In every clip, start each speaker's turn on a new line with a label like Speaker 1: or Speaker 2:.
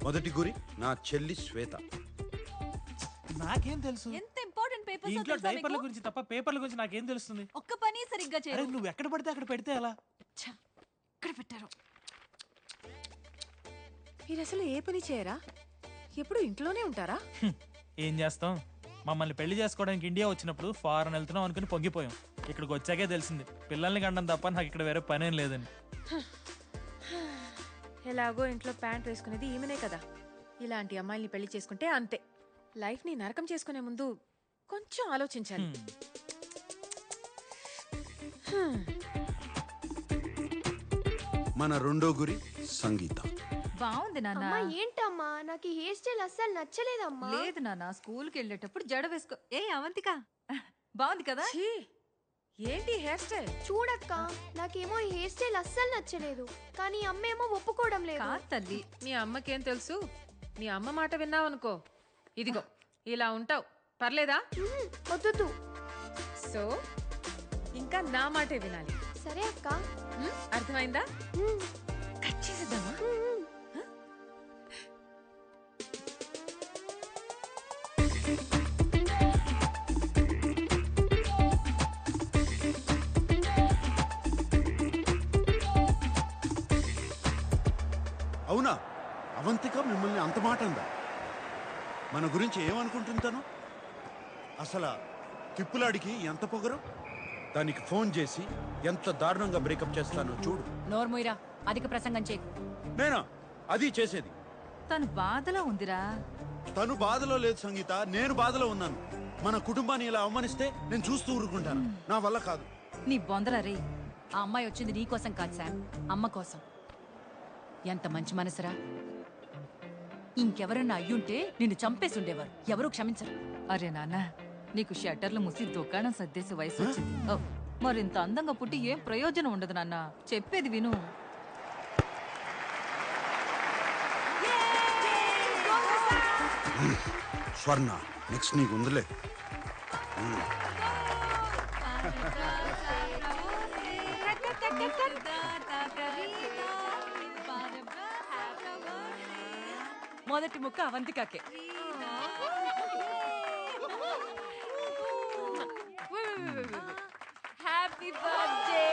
Speaker 1: మొదటి గురి నా చెల్లి శ్వేత.
Speaker 2: నాకేం తెలుసు?
Speaker 3: ఎంత ఇంపార్టెంట్ పేపర్స్
Speaker 2: ఇంట్లో డైపర్ల గురించి తప్ప పేపర్ల గురించి నాకేం తెలుస్తుంది?
Speaker 3: ఒక్క పని సరిగ్గా
Speaker 2: అరే
Speaker 3: చేయరు.
Speaker 2: నువ్వు ఎక్కడ పడితే అక్కడ పెడితే ఎలా?
Speaker 3: ఇక్కడ పెట్టారు.
Speaker 4: మీరు అసలు ఏ పని చేయరా? ఎప్పుడు ఇంట్లోనే ఉంటారా?
Speaker 2: ఏం చేస్తాం, మమ్మల్ని పెళ్లి చేసుకోవడానికి ఇండియా వచ్చినప్పుడు ఫారెన్ వెళ్తున్నాం అనుకుని పొంగిపోయాం. ఇక్కడికి వచ్చాకే తెలిసింది పిల్లల్ని కండం తప్ప నాకు ఇక్కడ వేరే పనేం లేదని.
Speaker 4: ఎలాగో ఇంట్లో ప్యాంట్ వేసుకునేది ఈమెనే కదా. ఇలాంటి అమ్మాయిల్ని పెళ్లి చేసుకుంటే అంతే. లైఫ్ ని నరకం చేసుకునే ముందు కొంచెం ఆలోచించాలి.
Speaker 1: మన రెండో గురి సంగీత.
Speaker 3: బాగుంది నాన్న.
Speaker 5: అమ్మా ఏంటమ్మా, నాకు ఈ హెయిర్ స్టైల్ అస్సలు నచ్చలేదమ్మా.
Speaker 3: లేదు నాన్న, స్కూల్కి వెళ్ళేటప్పుడు జడ వేసుకో. ఏ అవంతిక, బాగుంది కదా?
Speaker 4: ఛీ, ఏంటి హెయిర్ స్టైల్?
Speaker 5: చూడక్క, నాకేమో ఈ హెయిర్ స్టైల్ అస్సలు నచ్చలేదు, కానీ అమ్మేమో ఒప్పుకోవడం లేదు.
Speaker 3: కాదు తల్లి.
Speaker 4: మీ అమ్మకేం తెలుసు? మీ అమ్మ మాట విన్నావనుకో, ఇదిగో ఇలా ఉంటావు. పర్లేదా?
Speaker 5: వద్దు.
Speaker 4: సో ఇంకా నా మాటే వినాలి.
Speaker 5: సరే అక్క.
Speaker 4: అర్థమైందా? కట్ చేసేద్దామా?
Speaker 1: అవునా? అవంతిక మిమ్మల్ని అంత మాట అందా? మన గురించి ఏమనుకుంటుంటాను? అసలు తిప్పులాడికి ఎంత పొగరు. దానికి ఫోన్ చేసి ఎంత దారుణంగా బ్రేకప్ చేస్తానో చూడు.
Speaker 3: నోర్మోయిరా, అధిక ప్రసంగం చేయకు.
Speaker 1: నేనా అది చేసేది?
Speaker 3: తను బాధలో ఉందిరా.
Speaker 1: తను బాధలో లేదు సంగీత, నేను బాధలో ఉన్నాను. మన కుటుంబాన్ని ఇలా అవమానిస్తే నేను చూస్తూ ఊరుకుంటాను. నా వల్ల కాదు.
Speaker 3: నీ బొందరా రే. ఆ అమ్మాయి వచ్చింది నీ కోసం కాదు శామ్, అమ్మ కోసం. ఎంత మంచి మనసురా. ఇంకెవరన్నా అయ్యుంటే నిన్ను చంపేసి ఉండేవారు. ఎవరూ క్షమించరు. అరే నాన్న, నీకు షట్టర్లు ముసి దుకాణం సర్దేసే వయసు వచ్చింది. మరింత అందంగా పుట్టి ఏం ప్రయోజనం ఉండదు నాన్న. చెప్పేది విను.
Speaker 1: స్వర్ణ, నెక్స్ట్ నీకు ఉందిలే.
Speaker 3: మొదటి ముక్క అవంతికాకే. Happy birthday.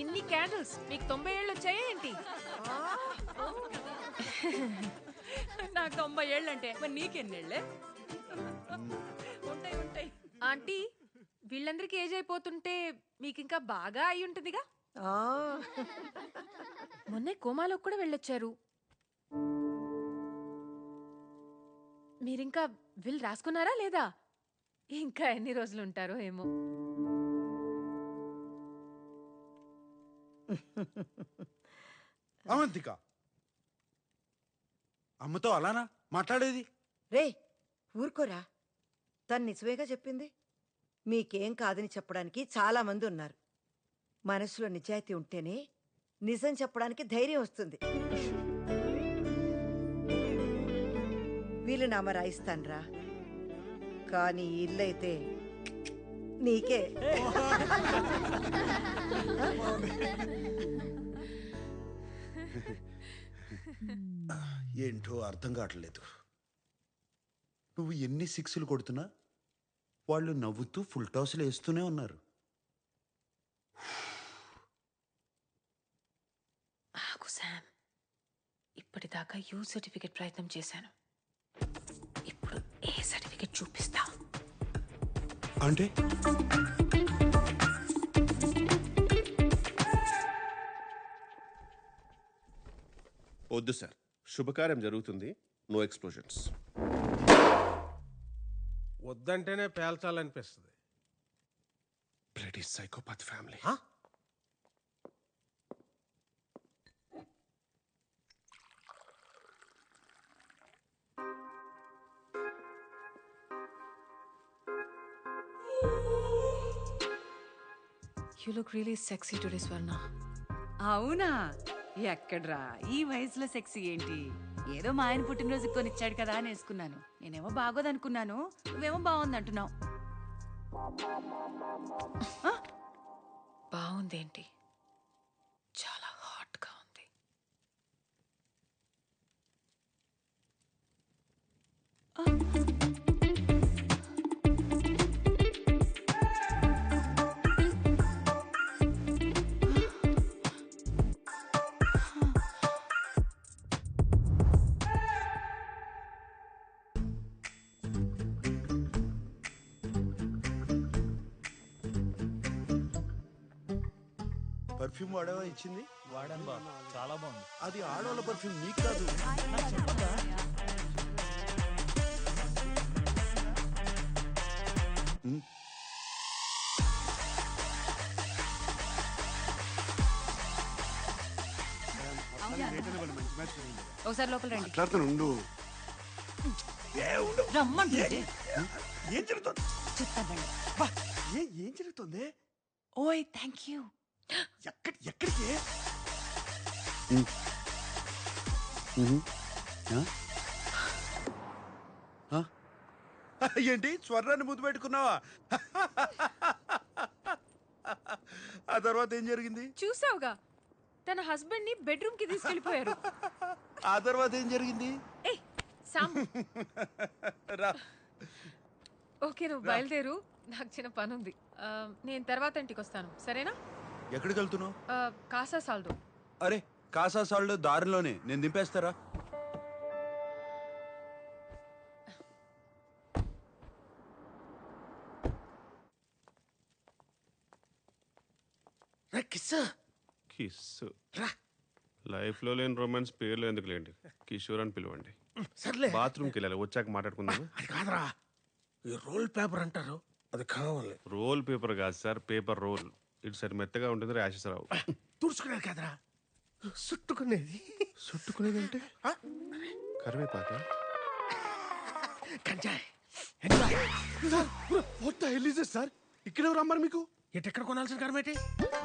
Speaker 4: ఇన్ని క్యాండిల్స్ మీకు 90 ఏళ్ళు వచ్చాయా ఏంటి?
Speaker 3: నాకు 90 ఏళ్ళంటే మరి నీకెన్నేళ్లే?
Speaker 4: ఉంటాయి ఉంటాయి. ఆంటీ, వీళ్ళందరికీ ఏజ్ అయిపోతుంటే మీకు ఇంకా బాగా అయి ఉంటుందిగా. మొన్నే కోమాలో కూడా వెళ్ళొచ్చారు. మీరింకా విల్ రాసుకున్నారా లేదా? ఇంకా ఎన్ని రోజులు ఉంటారో ఏమో.
Speaker 1: అవంతిక, అమ్మతో అలానా మాట్లాడేది?
Speaker 6: రే ఊరుకోరా, తను నిజమేగా చెప్పింది. మీకేం కాదని చెప్పడానికి చాలా మంది ఉన్నారు. మనసులో నిజాయితీ ఉంటేనే నిజం చెప్పడానికి ధైర్యం వస్తుంది. వీలునామా రాయిస్తాన్రా, కానీ ఇల్లైతే నీకే.
Speaker 1: ఏంటో అర్థం కావట్లేదు. నువ్వు ఎన్ని సిక్స్లు కొడుతున్నా వాళ్ళు నవ్వుతూ ఫుల్ టాస్లు వేస్తూనే ఉన్నారు.
Speaker 4: ఆగు శామ్, ఇప్పటిదాకా యూ సర్టిఫికెట్ ప్రయత్నం చేశాను. ఇప్పుడు ఏ సర్టిఫికెట్ చూపిస్తా
Speaker 1: అంటే
Speaker 7: వద్దు సార్, శుభకార్యం జరుగుతుంది, నో ఎక్స్ప్లోజన్స్.
Speaker 8: వద్దంటేనే పేల్చాలనిపిస్తుంది.
Speaker 7: Bloody psychopath family.
Speaker 4: You look really sexy today, Swarna.
Speaker 3: అవునా? ఎక్కడ్రా ఈ వయసులో సెక్సీ ఏంటి? ఏదో మా ఆయన పుట్టినరోజు కొనిచ్చాడు కదా అని వేసుకున్నాను. నేనేమో బాగోదనుకున్నాను, నువ్వేమో బాగుంది అంటున్నావు.
Speaker 4: బాగుందేంటి? చాలా హాట్గా ఉంది.
Speaker 1: పర్ఫ్యూమ్ వాడేవా ఇచ్చింది?
Speaker 2: వాడాను బాబు, చాలా బాగుంది.
Speaker 1: అది ఆడవాళ్ళ పర్ఫ్యూమ్, నీకు కాదు.
Speaker 3: ఒకసారి లోపల రండి.
Speaker 7: మాట్లాడుతాను ఉండు.
Speaker 3: రమ్మంటుంటే
Speaker 1: ఏం జరుగుతుంది?
Speaker 3: చెప్తానండి.
Speaker 1: ఏం జరుగుతుంది?
Speaker 3: ఓయ్ థ్యాంక్ యూ.
Speaker 1: ఎక్కడికి? ఏంటి స్వర్ణాన్ని ముద్దు పెట్టుకున్నావా? ఆ తర్వాత ఏం జరిగింది?
Speaker 4: చూసావుగా, తన హస్బెండ్ ని బెడ్రూమ్ కి తీసుకెళ్లిపోయారు.
Speaker 1: ఆ తర్వాత ఏం జరిగింది?
Speaker 4: ఏ సామ్,
Speaker 1: రా.
Speaker 4: ఓకే నువ్వు బయలుదేరు, నాకు చిన్న పని ఉంది. నేను తర్వాత ఇంటికి వస్తాను, సరేనా?
Speaker 1: ఎక్కడికి వెళ్తున్నావు?
Speaker 4: కాసా సాల్దో.
Speaker 1: అరే కాసా సాల్డ్ దారిలోనే, నేను దింపేస్తారా?
Speaker 7: కిస్ లైఫ్ లో లేని రొమాన్స్ పేర్లు ఎందుకులేండి, కిషోర్ అని పిలవండి.
Speaker 8: సర్లే,
Speaker 7: బాత్రూమ్కి వెళ్ళాలి, వచ్చాక మాట్లాడుకుందాం.
Speaker 8: అది కాదురా, ఈ రోల్ పేపర్ అంటారు, అది కావాలి.
Speaker 7: రోల్ పేపర్ కాదు సార్, పేపర్ రోల్. ఇటు సైడ్ మెత్తగా ఉంటుంది, ర్యాషెస్ రావు.
Speaker 8: తుడుచుకునేది కాదురా, చుట్టుకునేది.
Speaker 7: చుట్టుకునేది అంటే కరివేపాక.
Speaker 8: కంజాయ్.
Speaker 7: సార్ ఇక్కడ ఎవరు అమ్మారు మీకు?
Speaker 8: ఎక్కడ కొనాల్సిన కరమేటి?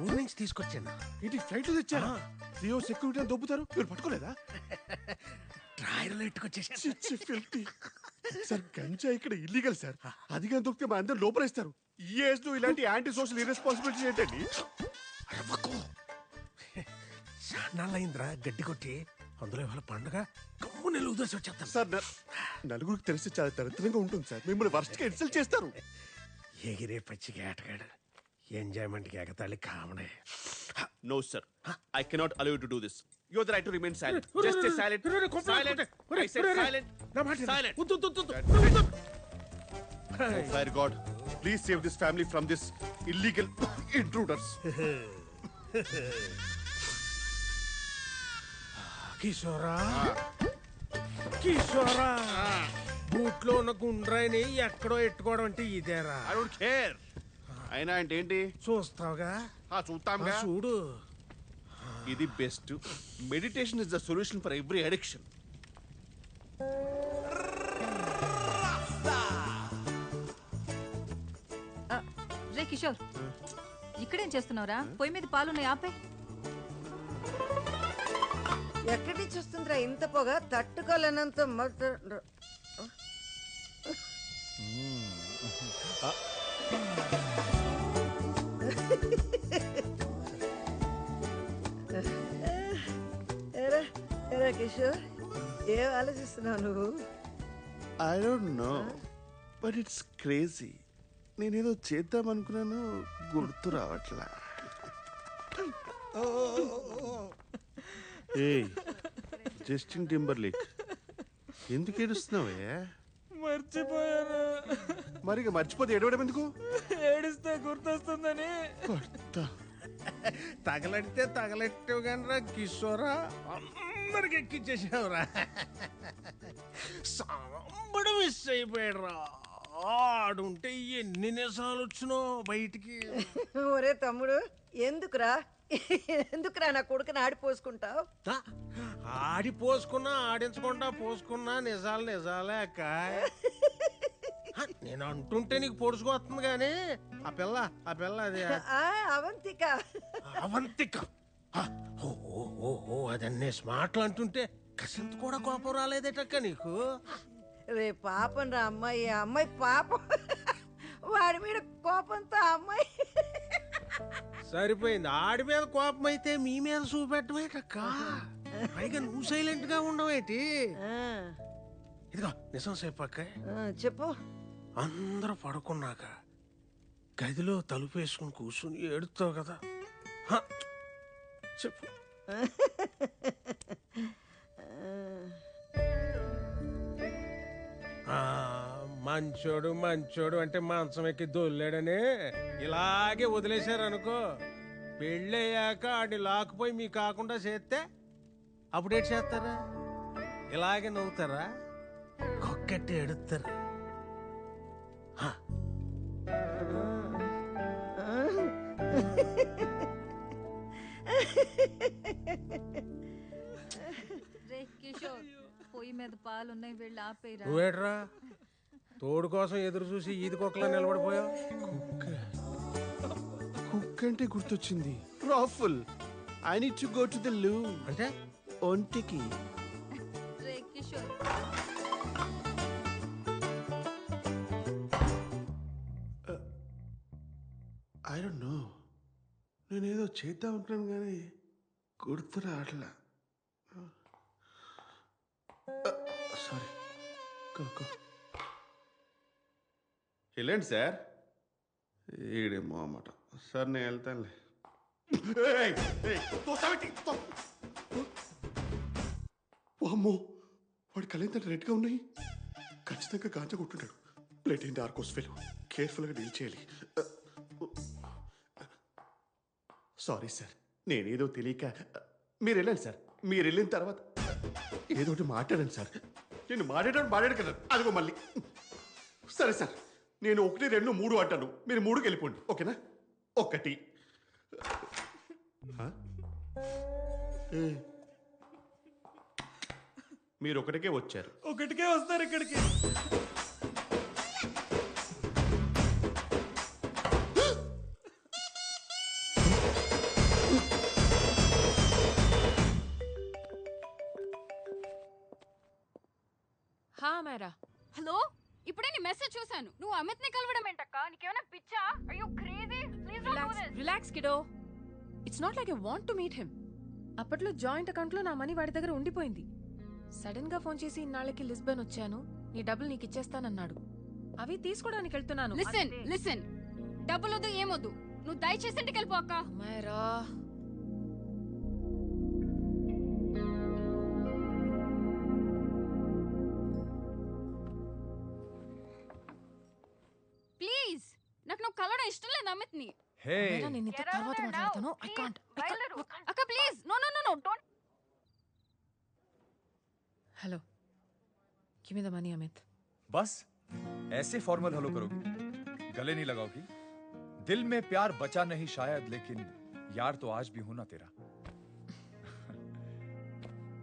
Speaker 8: ఊరి నుంచి తీసుకొచ్చాను.
Speaker 7: ఏంటి ఫ్లైట్ లో తెచ్చారా? జియో సెక్యూరిటీ అని దొబ్బుతారు, మీరు పట్టుకోలేదా?
Speaker 8: డ్రాయర్లో ఎట్టుకొచ్చేసాను.
Speaker 7: సార్ గంజా ఇక్కడ ఇల్లీగల్ సార్, అది కానీ దొరికితే మా అందరు లోపలేస్తారు. ఈ ఏజ్ లో ఇలాంటి యాంటీ సోషల్ ఇర్రెస్పాన్సిబిలిటీ ఏంటండి?
Speaker 8: చాన్నాళ్ళయిందిరా గడ్డి కొట్టి, అందులో ఇవాళ పండుగ కమ్ము నెల ఉదర్చి వచ్చేస్తాను.
Speaker 7: సార్ నలుగురికి తెలిసి చాలా దరిద్రంగా ఉంటుంది సార్, మిమ్మల్ని వర్స్ట్ గా ఇన్సల్ట్ చేస్తారు.
Speaker 8: ఎగిరే పచ్చికి ఆటగాడు, ఎంజాయ్మెంట్కి ఎగతాళి కామనే.
Speaker 7: No sir, I cannot allow you to do this. You have the right to remain silent. Just stay silent. Silent. I said silent. Silent. Oh fire God, please save this family from this illegal intruders.
Speaker 8: కిషోరా, కిషోరా, బూట్లో ఉన్న గుండ్రాయిని ఎక్కడో ఎట్టుకోవడం అంటే ఇదేరా?
Speaker 7: I don't care. అయినా అంటే ఏంటి?
Speaker 8: చూస్తావుగా?
Speaker 7: చూస్తాంగా.
Speaker 8: చూడు,
Speaker 7: ఇది best. Meditation is the solution for every addiction.
Speaker 3: రే కిషోర్, ఇక్కడేం చేస్తున్నావురా? పొయ్యి మీద పాలున్నాయి, ఆపే.
Speaker 6: ఎక్కడి నుంచి వస్తుందిరా ఇంత పొగ? తట్టుకోలేనంత ఎరా కిషోర్, ఏం ఆలోచిస్తున్నావు నువ్వు?
Speaker 7: I don't no, but it's crazy. నేనేదో చేద్దాం అనుకున్నాను, గుర్తు రావట్లా. ఏయ్ జస్టిన్ టింబర్లేక్, ఎందుకు ఏడుస్తున్నావే?
Speaker 2: మర్చిపోయాను.
Speaker 7: మరి ఇక మర్చిపోతే ఏడవడం ఎందుకు?
Speaker 2: ఏడిస్తే గుర్తొస్తుందని.
Speaker 8: తగలడితే తగలెట్టావు కానీ రా కిషోరా, అందరికి ఎక్కిచ్చేసావురా. సాంబడు మిస్ అయిపోయాడు రా. ఆడుంటే ఎన్ని నిజాలు వచ్చినో బయటికి.
Speaker 6: ఒరే తమ్ముడు, ఎందుకురా నా కొడుకుని ఆడిపోసుకుంటావు?
Speaker 8: ఆడిపోసుకున్నా ఆడించకుండా పోసుకున్నా నిజాలు నిజాలే అక్క. నేను అంటుంటే నీకు పొడుచుకొస్తుంది కానీ ఆ పిల్ల అది
Speaker 6: అవంతిక.
Speaker 8: అవంతిక ఓ అదన్నీ స్మార్ట్లు అంటుంటే కసంత కూడా కోపం రాలేదేటక్క నీకు?
Speaker 6: రే పాపం రా అమ్మాయి పాపం, వాడి మీద కోపంతో ఆ అమ్మాయి
Speaker 8: సరిపోయింది. ఆడి మీద కోపం అయితే మీ మీద చూపెట్టమేటక్క. పైగా నువ్వు సైలెంట్ గా ఉండవేటి?
Speaker 6: ఆ,
Speaker 8: ఇదిగో నిజం చెప్పక్క.
Speaker 6: చెప్పు.
Speaker 8: అందరూ పడుకున్నాక గదిలో తలుపు వేసుకుని కూర్చుని ఏడుతావు కదా, హ, చెప్పు. ఆ, మంచోడు మంచోడు అంటే మంచం ఎక్కి దొల్లాడనే ఇలాగే వదిలేశారనుకో, పెళ్ళయ్యాక ఆడి లాక్కుపోయి మీ కాకుండా చేస్తే అప్పుడేట్ చేస్తారా? ఇలాగే నవ్వుతారా? కొక్కెట్టి ఎడుతారు. హ.
Speaker 3: రే కిషోర్, పొయ్యి మీద పాలున్నాయి, వెళ్ళి ఆపేరా.
Speaker 8: నువ్వేట్రా తోడు కోసం ఎదురు చూసి ఈది కుక్కలా నిలబడిపోయావు?
Speaker 7: కుక్ అంటే గుర్తొచ్చింది. రాఫుల్, I need to go to the loo.
Speaker 8: అంటే
Speaker 7: ఒంటికి.
Speaker 3: రే కిషోర్,
Speaker 7: ఐ డోంట్ నో, నేనేదో చేద్దాం అనుకున్నాను కానీ గుర్తు రావట్లా. సారీ. వెళ్ళండి సార్. ఈడేమో అన్నమాట. సార్ నేను వెళ్తానులే. అమ్మో, వాడి కళ్ళెంత రెడ్గా ఉన్నాయి. ఖచ్చితంగా గాంజా కొట్టుంటాడు. ప్లేట్ ఏంటి ఆర్కోస్ ఫెలో. కేర్ఫుల్గా డీల్ చేయాలి. సారీ సార్, నేనేదో తెలియక. మీరు వెళ్ళండి సార్. మీరు వెళ్ళిన తర్వాత ఏదో ఒకటి మాట్లాడండి సార్. నేను మాట్లాడాడు కదా, అదిగో మళ్ళీ. సరే సార్, నేను 1, 2, 3 అంటాను, మీరు 3కి వెళ్ళిపోండి, ఓకేనా? 1. మీరు 1కే వచ్చారు.
Speaker 2: 1కే వస్తారు ఇక్కడికి.
Speaker 4: హా మేరా.
Speaker 9: హలో, ఇప్పుడే నీ మెసేజ్ చూశాను. నువ్వు అమిత్ ని కలవడం ఏంటక్క? నీకేమైనా పిచ్చా? Are you crazy? Please don't do this.
Speaker 4: Relax kiddo. It's not like I want to meet him. అప్పట్లో జాయింట్ అకౌంట్ లో నా మనీ వాడి దగ్గర ఉండిపోయింది. సడన్ గా ఫోన్ చేసి ఇన్నాళ్ళకి లిస్బన్ వచ్చాను, నీ డబ్బులు నీకు ఇచ్చేస్తానన్నాడు. అవి తీసుకోవడానికి వెళ్తున్నాను.
Speaker 9: లిసన్, డబ్బులొద్దు ఏమొద్దు, నువ్వు దయచేసి ఇంటికి వెళ్ళిపో అక్క.
Speaker 4: మేరా,
Speaker 9: ప్లీజ్, నాకు నువ్వు కలవడం ఇష్టం లేదు అమిత్ ని.
Speaker 4: మేరా, నేను నీతో తర్వాత మాట్లాడతాను. I can't.
Speaker 9: అక్క please, no no no no don't.
Speaker 4: Hello, give me the money Amit.
Speaker 10: बस ऐसे फॉर्मल हेलो करोगी? गले नहीं लगाओगी? दिल में प्यार बचा नहीं शायद, लेकिन यार तो आज भी हो ना तेरा.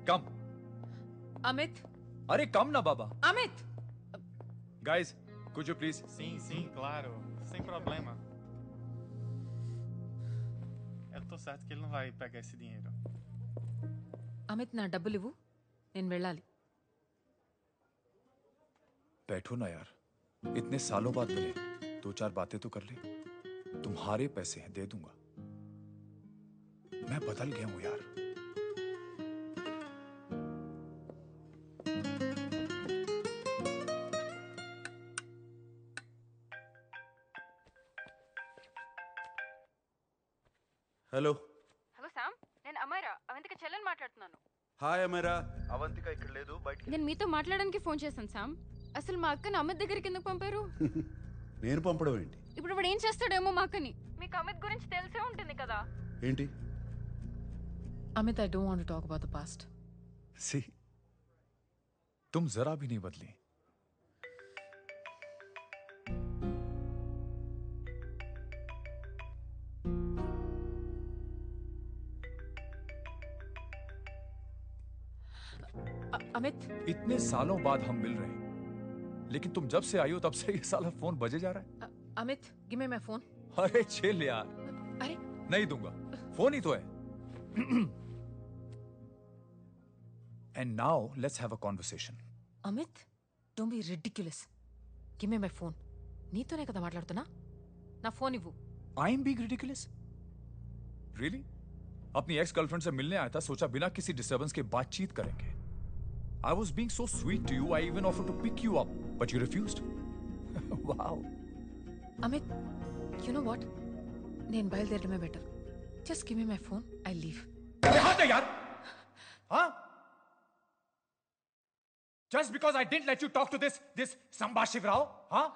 Speaker 10: कम.
Speaker 4: अमित.
Speaker 10: अरे कम ना बाबा.
Speaker 4: Amit.
Speaker 10: Guys, could you please?
Speaker 11: Sim, claro, sem problema. Eu tô certo que ele não vai pegar esse dinheiro.
Speaker 4: Amit, నా డబ్బులు ఇవ్వు, నేను వెళ్ళాలి.
Speaker 10: बैठो ना यार, इतने सालों बाद मिले, 2-4 बातें तो कर ले. तुम्हारे पैसे हैं, दे दूंगा. मैं बदल गया हूं यार.
Speaker 1: హలో.
Speaker 9: హలో శామ్, నేను అమైరా, అవంతిక చెల్లెని మాట్లాడుతున్నాను.
Speaker 1: హాయ్ అమేరా. అవంతిక ఇక్కడ లేదు, బయటికి.
Speaker 9: నేను మీతో మాట్లాడడానికి ఫోన్ చేశాను శామ్. అసలు మా అక్కని అమిత్ దగ్గరికి ఎందుకు పంపారు?
Speaker 1: నేను పంపడం ఏంటి?
Speaker 9: ఇప్పుడు వాడు ఏం చేస్తాడేమో మా అక్కని. మీకు అమిత్ గురించి తెలిసే ఉంటుంది కదా.
Speaker 1: ఏంటి?
Speaker 4: Amit, I don't want to talk about the past.
Speaker 10: See, तुम जरा भी नहीं बदली.
Speaker 4: अमित,
Speaker 10: इतने सालों बाद हम मिल रहे हैं, लेकिन तुम जब से आई हो तब से ये साला फोन बजे जा रहा है.
Speaker 4: Amit, give me my phone.
Speaker 10: अरे चिल यार.
Speaker 4: अरे
Speaker 10: नहीं दूंगा, फोन ही तो है. And now let's have a conversation.
Speaker 4: Amit, don't be ridiculous. Give me my phone. నీతోనే కదా మాట్లాడుతున్నా. నా ఫోన్ ఇవ్వు.
Speaker 10: I am being ridiculous? Really? अपनी एक्स गर्लफ्रेंड से मिलने आया था, सोचा बिना किसी डिस्टर्बेंस के बातचीत करेंगे. I was being so sweet to you, I even offered to pick you up, but you refused. Wow.
Speaker 4: Amit, you know what? నేను బయలుదేరడమే better. Just give me my phone, I'll leave.
Speaker 10: हाँ यार, हाँ? Just because I didn't let you talk to this Samba Shivrao, हाँ?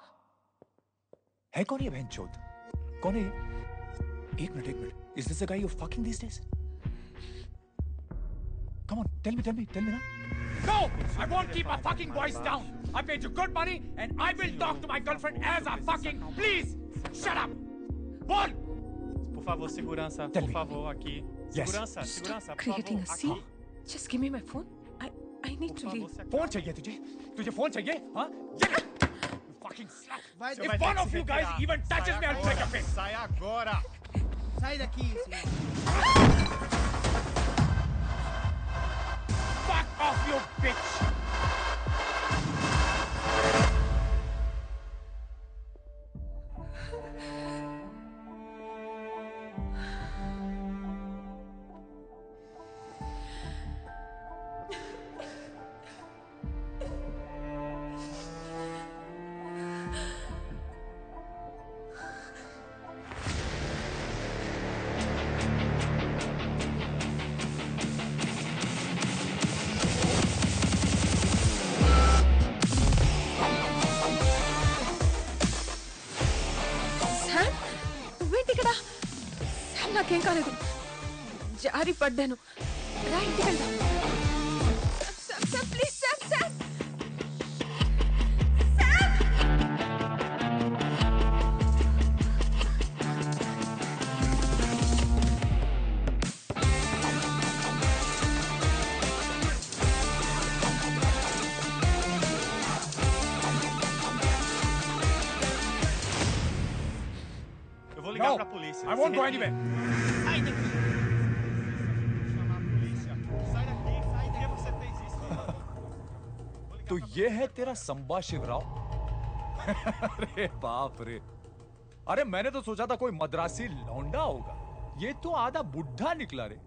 Speaker 10: है कौन ये बहनचोद? कौन है ये? एक minute. Is this the guy you're fucking these days? Come on, tell me ना. No! I won't keep my fucking voice down. I paid you good money and I will talk to my girlfriend as I fucking please. Shut up. Bol!
Speaker 11: Por favor, segurança. Por favor, aqui. Segurança, segurança, por
Speaker 4: Creating a
Speaker 11: favor.
Speaker 4: scene. Just give me my phone. I need to leave.
Speaker 10: Phone चाहिए तुझे phone चाहिए हाँ fucking slut. If one of you guys even touches me, I'll break your face.
Speaker 8: Sai agora!
Speaker 12: Sai daqui,
Speaker 10: Fuck off, you bitch.
Speaker 4: నాకేం కాలేదు, జారి పడ్డాను. రా ఇంటికి వెళ్దాం. Please Sam.
Speaker 11: Eu vou ligar pra polícia.
Speaker 10: I won't go anywhere.
Speaker 11: Sai daqui! Chamar a polícia. Sai daqui, sai. Por que você fez isso?
Speaker 10: तो ये है तेरा संबा शिवराव? अरे बाप रे. अरे मैंने तो सोचा था कोई मद्रासी लौंडा होगा, ये तो आधा बुढ़ा निकला रे.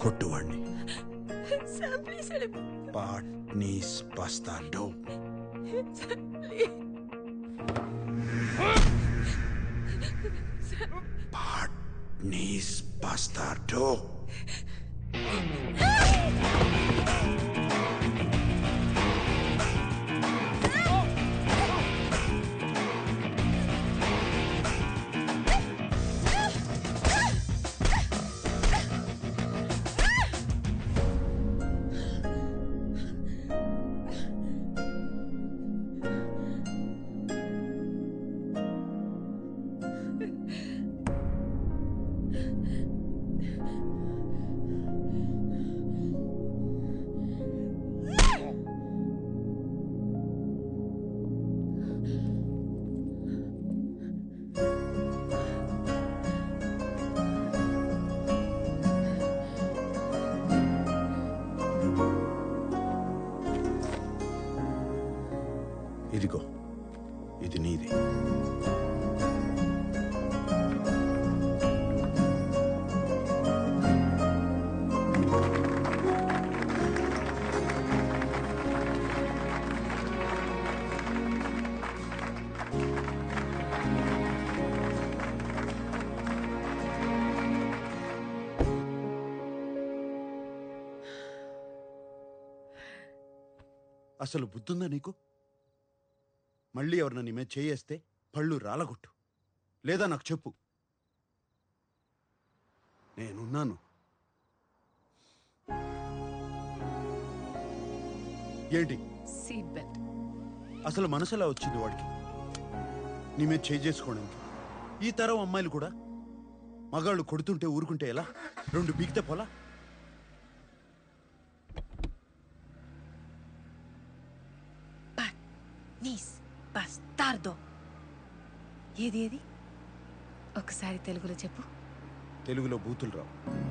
Speaker 1: కొట్టువాణ్ణి పాట్నీస్ బస్తాడో పాట్నీస్ బస్తాడో ఇదిగో ఇది నీది. అసలు బుద్ధుందా నీకు? మళ్ళీ ఎవరన్నా నీ మీద చేయేస్తే పళ్ళు రాలగొట్టు, లేదా నాకు చెప్పు, నేనున్నాను. ఏంటి
Speaker 4: సీట్ బెల్ట్?
Speaker 1: అసలు మనసులా వచ్చింది? వాడికి నీ మీద చేసుకోవడానికి. ఈ తరం అమ్మాయిలు కూడా మగాళ్ళు కొడుతుంటే ఊరుకుంటే ఎలా? 2 పీకితే పోలా?
Speaker 4: నీస్ బస్తార్దో. ఏది ఏది ఒకసారి తెలుగులో చెప్పు.
Speaker 1: తెలుగులో బూతులు రావు.